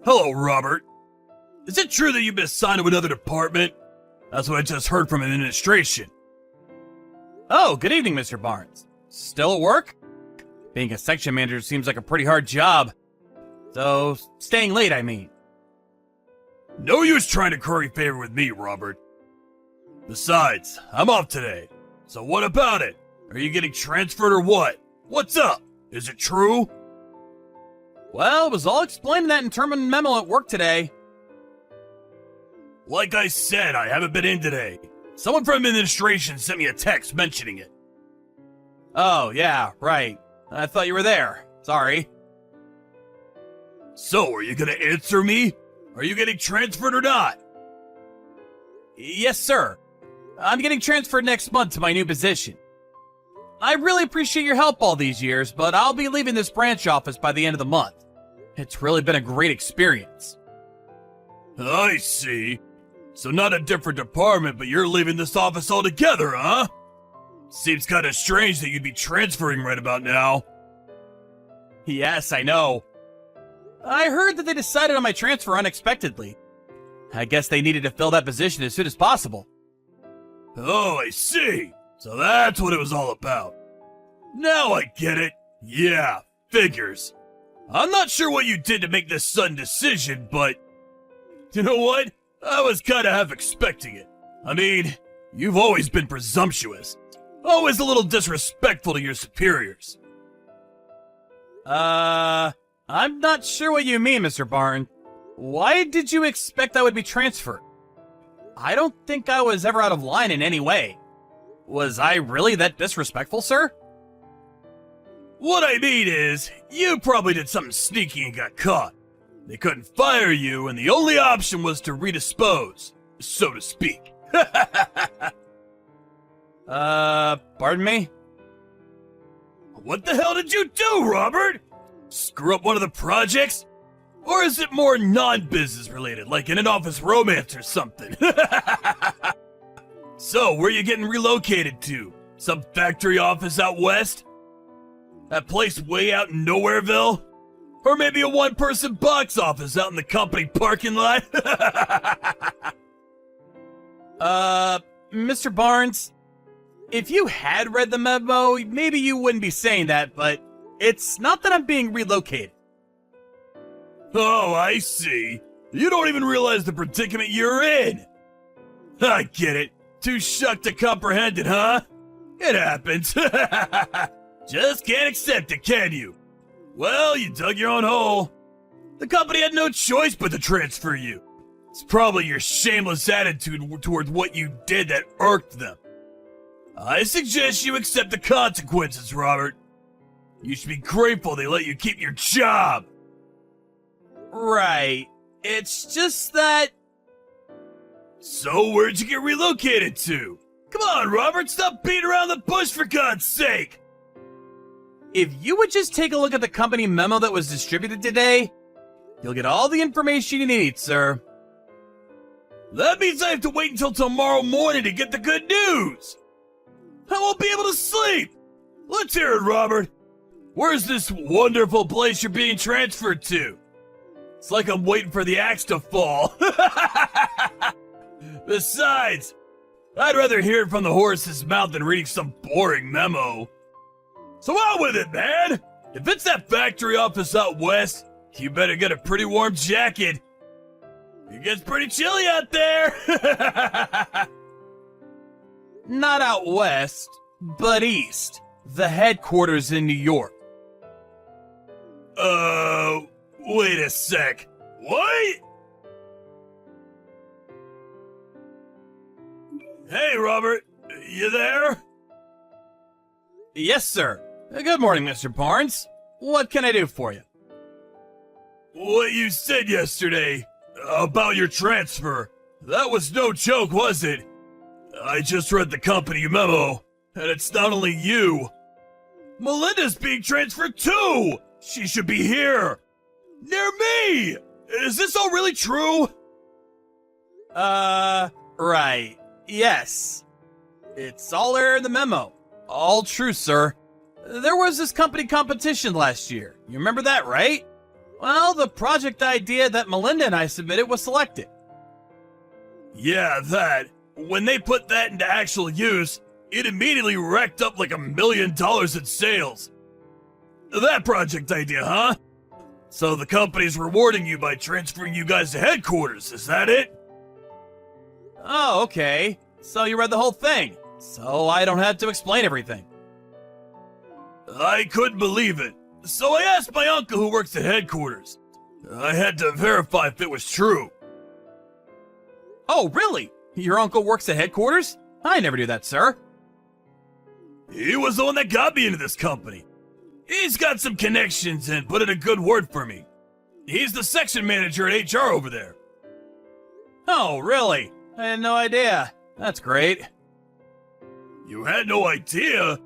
Hello, Robert. Is it true that you've been assigned to another department? That's what I just heard from administration. Oh, good evening, Mr. Barnes. Still at work? Being a section manager seems like a pretty hard job. So, staying late, I mean. No use trying to curry favor with me, Robert. Besides, I'm off today. So what about it? Are you getting transferred or what? What's up? Is it true? Well, it was all explained in that internal memo at work today. Like I said, I haven't been in today. Someone from administration sent me a text mentioning it. Oh, yeah, right. I thought you were there. Sorry. So, are you gonna answer me? Are you getting transferred or not? Yes, sir. I'm getting transferred next month to my new position. I really appreciate your help all these years, but I'll be leaving this branch office by the end of the month. It's really been a great experience. I see. So not a different department, but you're leaving this office altogether, huh? Seems kinda strange that you'd be transferring right about now. Yes, I know. I heard that they decided on my transfer unexpectedly. I guess they needed to fill that position as soon as possible. Oh, I see. So that's what it was all about. Now I get it. Yeah, figures. I'm not sure what you did to make this sudden decision, but... You know what? I was kinda half expecting it. I mean, you've always been presumptuous. Always a little disrespectful to your superiors. I'm not sure what you mean, Mr. Barnes. Why did you expect I would be transferred? I don't think I was ever out of line in any way. Was I really that disrespectful, sir? What I mean is, you probably did something sneaky and got caught. They couldn't fire you, and the only option was to redispose, so to speak. Pardon me? What the hell did you do, Robert? Screw up one of the projects? Or is it more non-business related, like in an office romance or something? So, where you getting relocated to? Some factory office out west? That place way out in Nowhereville? Or maybe a one-person box office out in the company parking lot? Mr. Barnes, if you had read the memo, maybe you wouldn't be saying that, but it's not that I'm being relocated. Oh, I see. You don't even realize the predicament you're in. I get it. Too shocked to comprehend it, huh? It happens. Just can't accept it, can you? Well, you dug your own hole. The company had no choice but to transfer you. It's probably your shameless attitude toward what you did that irked them. I suggest you accept the consequences, Robert. You should be grateful they let you keep your job. Right. It's just that... So where'd you get relocated to? Come on, Robert, stop beating around the bush for God's sake! If you would just take a look at the company memo that was distributed today, you'll get all the information you need, sir. That means I have to wait until tomorrow morning to get the good news! I won't be able to sleep! Let's hear it, Robert! Where's this wonderful place you're being transferred to? It's like I'm waiting for the axe to fall. Besides, I'd rather hear it from the horse's mouth than reading some boring memo. So out with it, man! If it's that factory office out west, you better get a pretty warm jacket. It gets pretty chilly out there. Not out west, but east. The headquarters in New York. Wait a sec. What? Hey, Robert. You there? Yes, sir. Good morning, Mr. Barnes. What can I do for you? What you said yesterday about your transfer, that was no joke, was it? I just read the company memo, and it's not only you. Melinda's being transferred too! She should be here! Near me! Is this all really true? Right. Yes. It's all there in the memo. All true, sir. There was this company competition last year. You remember that, right? Well, the project idea that Melinda and I submitted was selected. Yeah, that. When they put that into actual use, it immediately racked up like $1 million in sales. That project idea, huh? So the company's rewarding you by transferring you guys to headquarters, is that it? Oh, okay. So you read the whole thing, so I don't have to explain everything. I couldn't believe it. So I asked my uncle who works at headquarters. I had to verify if it was true. Oh, really? Your uncle works at headquarters? I never knew that, sir. He was the one that got me into this company. He's got some connections and put in a good word for me. He's the section manager at HR over there. Oh, really? I had no idea. That's great. You had no idea?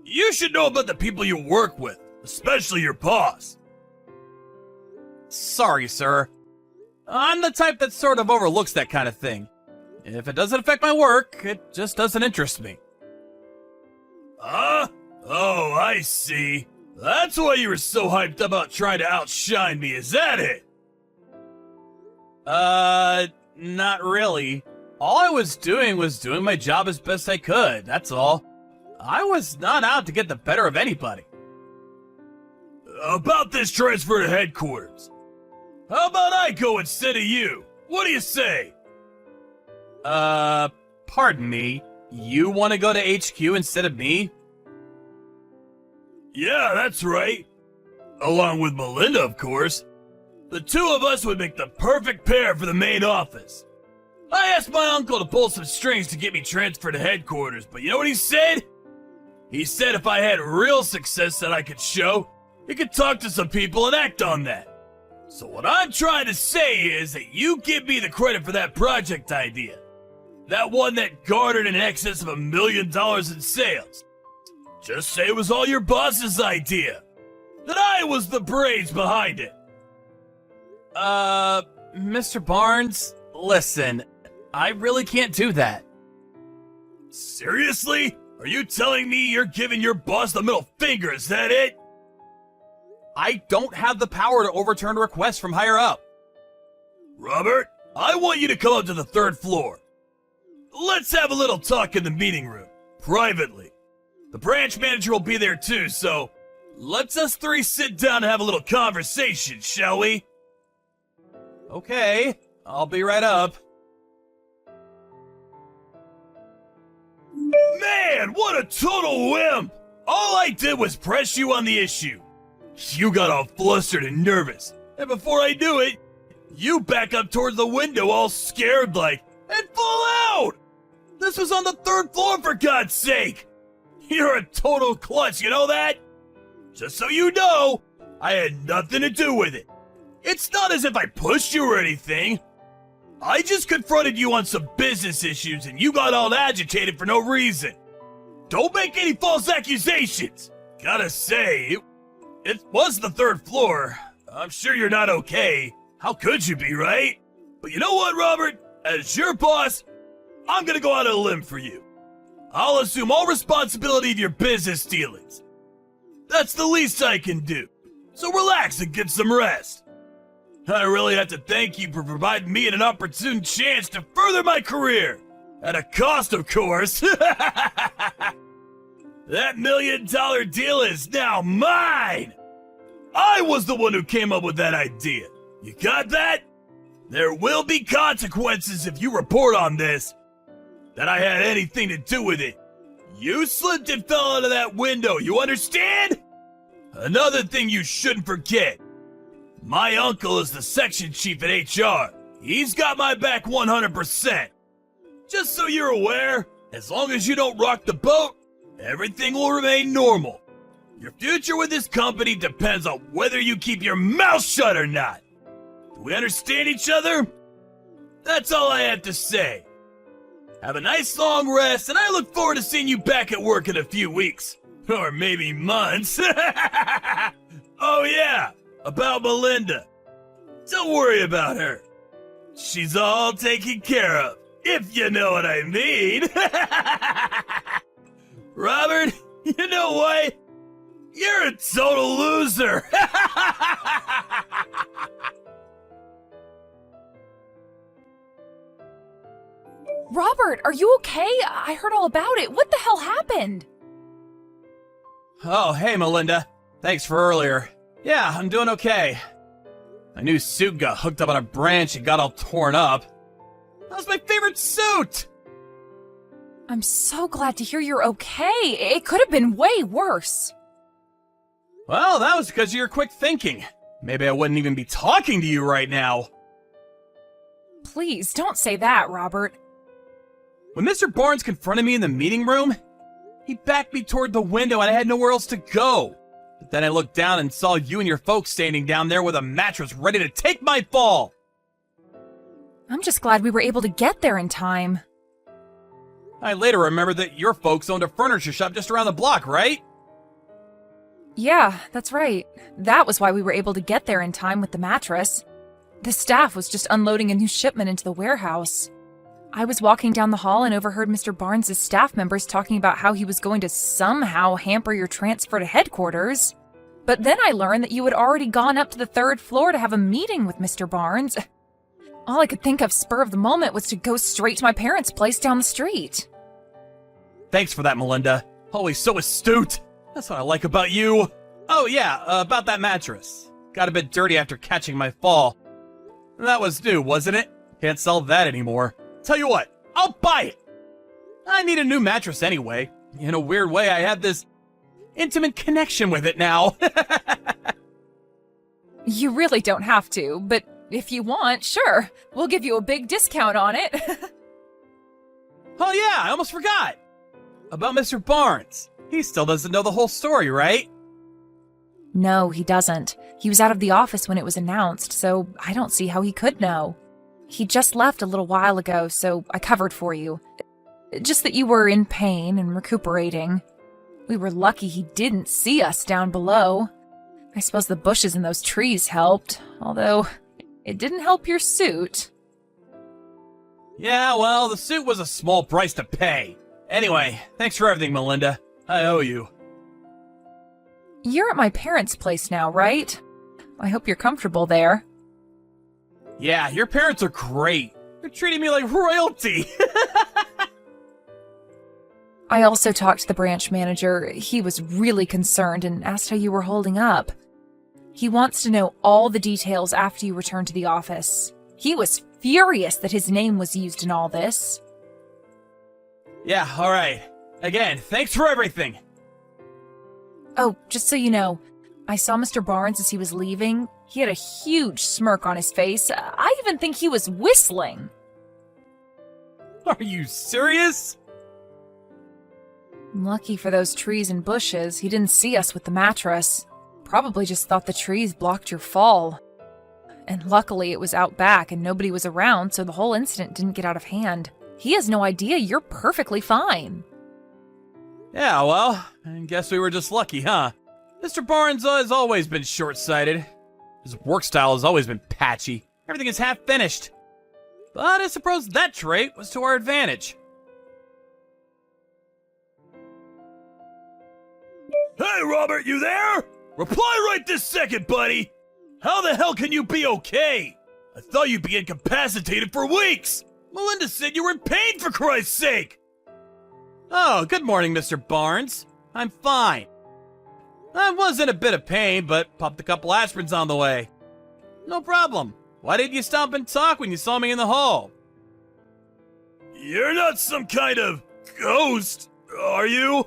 You should know about the people you work with, especially your boss. Sorry, sir. I'm the type that sort of overlooks that kind of thing. If it doesn't affect my work, it just doesn't interest me. Huh? Oh, I see. That's why you were so hyped about trying to outshine me, is that it? Not really. All I was doing my job as best I could, that's all. I was not out to get the better of anybody. About this transfer to headquarters. How about I go instead of you? What do you say? Pardon me. You want to go to HQ instead of me? Yeah, that's right. Along with Melinda, of course. The two of us would make the perfect pair for the main office. I asked my uncle to pull some strings to get me transferred to headquarters, but you know what he said? He said if I had real success that I could show, he could talk to some people and act on that. So what I'm trying to say is that you give me the credit for that project idea. That one that garnered in excess of $1 million in sales. Just say it was all your boss's idea. That I was the brains behind it. Mr. Barnes, listen, I really can't do that. Seriously? Are you telling me you're giving your boss the middle finger, is that it? I don't have the power to overturn a request from higher up. Robert, I want you to come up to the 3rd floor. Let's have a little talk in the meeting room, privately. The branch manager will be there too, so let's us three sit down and have a little conversation, shall we? Okay, I'll be right up. Man, what a total wimp! All I did was press you on the issue. You got all flustered and nervous, and before I knew it, you back up towards the window all scared like, and fall out! This was on the 3rd floor, for God's sake! You're a total klutz, you know that? Just so you know, I had nothing to do with it. It's not as if I pushed you or anything. I just confronted you on some business issues and you got all agitated for no reason. Don't make any false accusations. Gotta say, it was the 3rd floor. I'm sure you're not okay. How could you be, right? But you know what, Robert? As your boss, I'm gonna go out on a limb for you. I'll assume all responsibility of your business dealings. That's the least I can do. So relax and get some rest. I really have to thank you for providing me an opportune chance to further my career. At a cost, of course. That $1 million deal is now mine. I was the one who came up with that idea. You got that? There will be consequences if you report on this. That I had anything to do with it. You slipped and fell out of that window, you understand? Another thing you shouldn't forget. My uncle is the section chief at HR. He's got my back 100%. Just so you're aware, as long as you don't rock the boat, everything will remain normal. Your future with this company depends on whether you keep your mouth shut or not. Do we understand each other? That's all I have to say. Have a nice long rest, and I look forward to seeing you back at work in a few weeks. Or maybe months. Oh yeah, about Melinda. Don't worry about her. She's all taken care of, if you know what I mean. Robert, you know what? You're a total loser. Robert, are you okay? I heard all about it. What the hell happened? Oh, hey, Melinda. Thanks for earlier. Yeah, I'm doing okay. My new suit got hooked up on a branch and got all torn up. That was my favorite suit! I'm so glad to hear you're okay. It could have been way worse. Well, that was because of your quick thinking. Maybe I wouldn't even be talking to you right now. Please, don't say that, Robert. When Mr. Barnes confronted me in the meeting room, he backed me toward the window and I had nowhere else to go. But then I looked down and saw you and your folks standing down there with a mattress ready to take my fall. I'm just glad we were able to get there in time. I later remembered that your folks owned a furniture shop just around the block, right? Yeah, that's right. That was why we were able to get there in time with the mattress. The staff was just unloading a new shipment into the warehouse. I was walking down the hall and overheard Mr. Barnes' staff members talking about how he was going to somehow hamper your transfer to headquarters. But then I learned that you had already gone up to the 3rd floor to have a meeting with Mr. Barnes. All I could think of spur of the moment was to go straight to my parents' place down the street. Thanks for that, Melinda. Always so astute. That's what I like about you. Oh yeah, about that mattress. Got a bit dirty after catching my fall. That was new, wasn't it? Can't sell that anymore. Tell you what, I'll buy it. I need a new mattress anyway. In a weird way, I have this intimate connection with it now. You really don't have to, but if you want, sure. We'll give you a big discount on it. Oh yeah, I almost forgot. About Mr. Barnes. He still doesn't know the whole story, right? No, he doesn't. He was out of the office when it was announced, so I don't see how he could know. He just left a little while ago, so I covered for you. Just that you were in pain and recuperating. We were lucky he didn't see us down below. I suppose the bushes and those trees helped, although it didn't help your suit. Yeah, well, the suit was a small price to pay. Anyway, thanks for everything, Melinda. I owe you. You're at my parents' place now, right? I hope you're comfortable there. Yeah, your parents are great. They're treating me like royalty. I also talked to the branch manager. He was really concerned and asked how you were holding up. He wants to know all the details after you return to the office. He was furious that his name was used in all this. Yeah, alright. Again, thanks for everything. Oh, just so you know, I saw Mr. Barnes as he was leaving. He had a huge smirk on his face. I even think he was whistling. Are you serious? Lucky for those trees and bushes, he didn't see us with the mattress. Probably just thought the trees blocked your fall. And luckily it was out back and nobody was around, so the whole incident didn't get out of hand. He has no idea you're perfectly fine. Yeah, well, I guess we were just lucky, huh? Mr. Barnes has always been short-sighted. His work style has always been patchy. Everything is half finished. But I suppose that trait was to our advantage. Hey, Robert, you there? Reply right this second, buddy! How the hell can you be okay? I thought you'd be incapacitated for weeks! Melinda said you were in pain, for Christ's sake! Oh, good morning, Mr. Barnes. I'm fine. I was in a bit of pain, but popped a couple aspirins on the way. No problem. Why didn't you stop and talk when you saw me in the hall? You're not some kind of ghost, are you?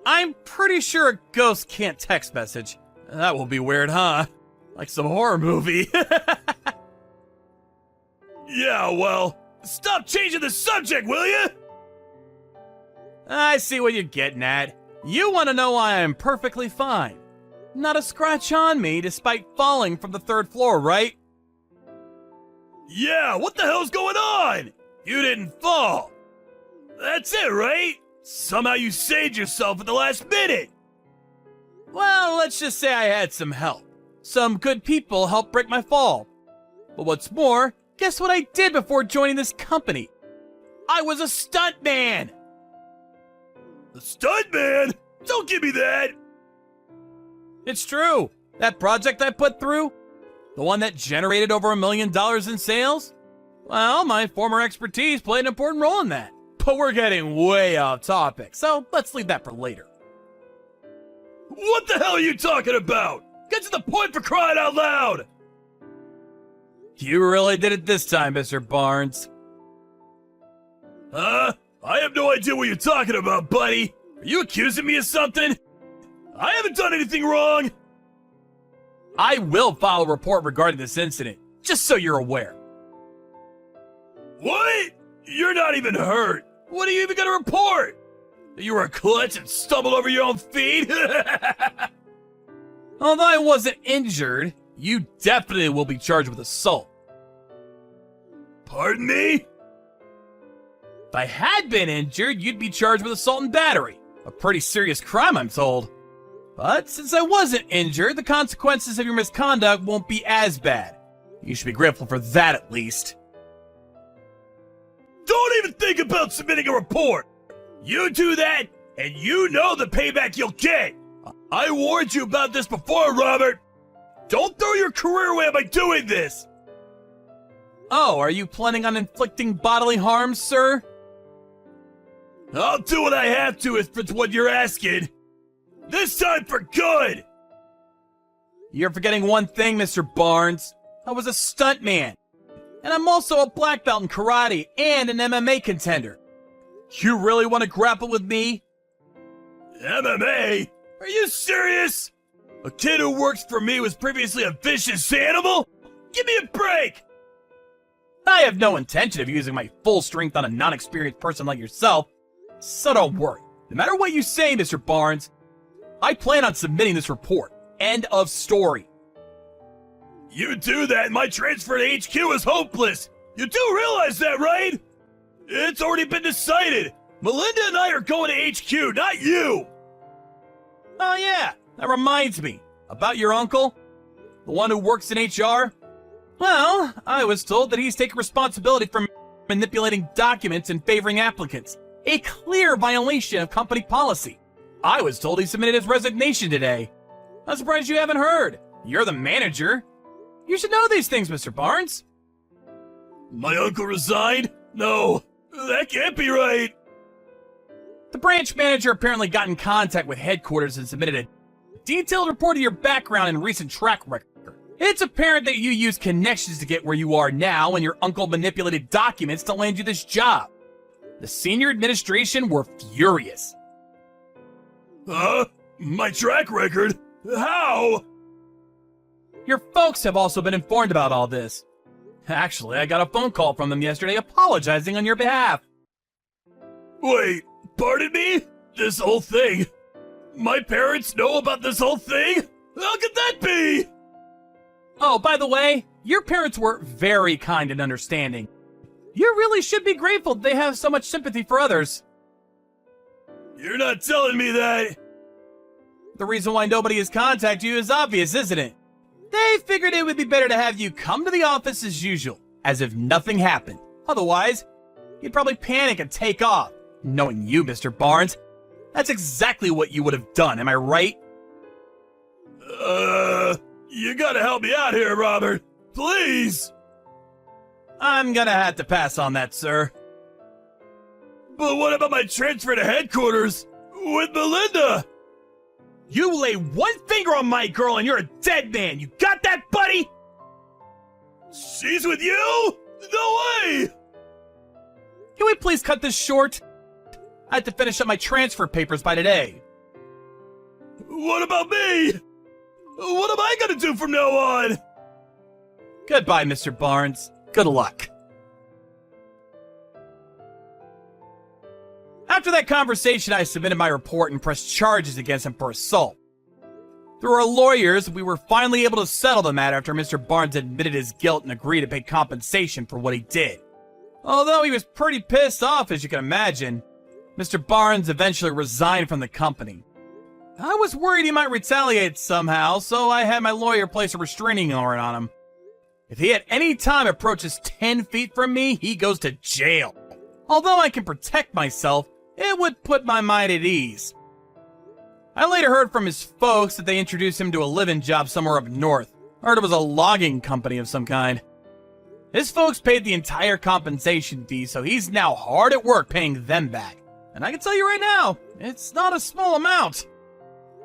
I'm pretty sure a ghost can't text message. That will be weird, huh? Like some horror movie. Yeah, well, stop changing the subject, will you? I see what you're getting at. You want to know why I'm perfectly fine. Not a scratch on me despite falling from the 3rd floor, right? Yeah, what the hell's going on? You didn't fall. That's it, right? Somehow you saved yourself at the last minute. Well, let's just say I had some help. Some good people helped break my fall. But what's more, guess what I did before joining this company? I was a stuntman! The stuntman? Don't give me that! It's true. That project I put through, The one that generated over $1 million in sales? Well, my former expertise played an important role in that. But we're getting way off topic, so let's leave that for later. What the hell are you talking about? Get to the point, for crying out loud! You really did it this time, Mr. Barnes. Huh? I have no idea what you're talking about, buddy. Are you accusing me of something? I haven't done anything wrong. I will file a report regarding this incident, just so you're aware. What? You're not even hurt. What are you even gonna report? That you were a klutz and stumbled over your own feet? Although I wasn't injured, you definitely will be charged with assault. Pardon me? If I had been injured, you'd be charged with assault and battery. A pretty serious crime, I'm told. But since I wasn't injured, the consequences of your misconduct won't be as bad. You should be grateful for that at least. Don't even think about submitting a report. You do that, and you know the payback you'll get. I warned you about this before, Robert. Don't throw your career away by doing this. Oh, are you planning on inflicting bodily harm, sir? I'll do what I have to if it's what you're asking. This time for good. You're forgetting one thing, Mr. Barnes. I was a stuntman. And I'm also a black belt in karate and an MMA contender. You really want to grapple with me? MMA? Are you serious? A kid who works for me was previously a vicious animal? Give me a break! I have no intention of using my full strength on a non-experienced person like yourself, so don't worry. No matter what you say, Mr. Barnes, I plan on submitting this report. End of story. You do that and my transfer to HQ is hopeless. You do realize that, right? It's already been decided. Melinda and I are going to HQ, not you. Oh yeah, that reminds me. About your uncle? The one who works in HR? Well, I was told that he's taking responsibility for manipulating documents and favoring applicants. A clear violation of company policy. I was told he submitted his resignation today. I'm surprised you haven't heard. You're the manager. You should know these things, Mr. Barnes. My uncle resigned? No, that can't be right. The branch manager apparently got in contact with headquarters and submitted a detailed report of your background and recent track record. It's apparent that you used connections to get where you are now, and your uncle manipulated documents to land you this job. The senior administration were furious. Huh? My track record? How? Your folks have also been informed about all this. Actually, I got a phone call from them yesterday apologizing on your behalf. Wait, pardon me? This whole thing? My parents know about this whole thing? How could that be? Oh, by the way, your parents were very kind and understanding. You really should be grateful they have so much sympathy for others. You're not telling me that. The reason why nobody has contacted you is obvious, isn't it? They figured it would be better to have you come to the office as usual, as if nothing happened. Otherwise, you'd probably panic and take off. Knowing you, Mr. Barnes, that's exactly what you would have done, am I right? You gotta help me out here, Robert. Please. I'm gonna have to pass on that, sir. But what about my transfer to headquarters with Melinda? You lay one finger on my girl and you're a dead man. You got that, buddy? She's with you? No way! Can we please cut this short? I have to finish up my transfer papers by today. What about me? What am I gonna do from now on? Goodbye, Mr. Barnes. Good luck. After that conversation, I submitted my report and pressed charges against him for assault. Through our lawyers, we were finally able to settle the matter after Mr. Barnes admitted his guilt and agreed to pay compensation for what he did. Although he was pretty pissed off, as you can imagine, Mr. Barnes eventually resigned from the company. I was worried he might retaliate somehow, so I had my lawyer place a restraining order on him. If he at any time approaches 10 feet from me, he goes to jail. Although I can protect myself, it would put my mind at ease. I later heard from his folks that they introduced him to a live-in job somewhere up north. Heard it was a logging company of some kind. His folks paid the entire compensation fee, so he's now hard at work paying them back. And I can tell you right now, it's not a small amount.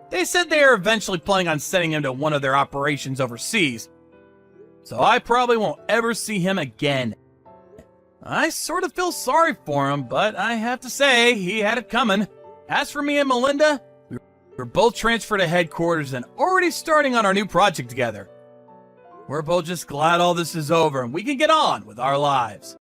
They said they are eventually planning on sending him to one of their operations overseas, so I probably won't ever see him again. I sort of feel sorry for him, but I have to say, he had it coming. As for me and Melinda, we're both transferred to headquarters and already starting on our new project together. We're both just glad all this is over and we can get on with our lives.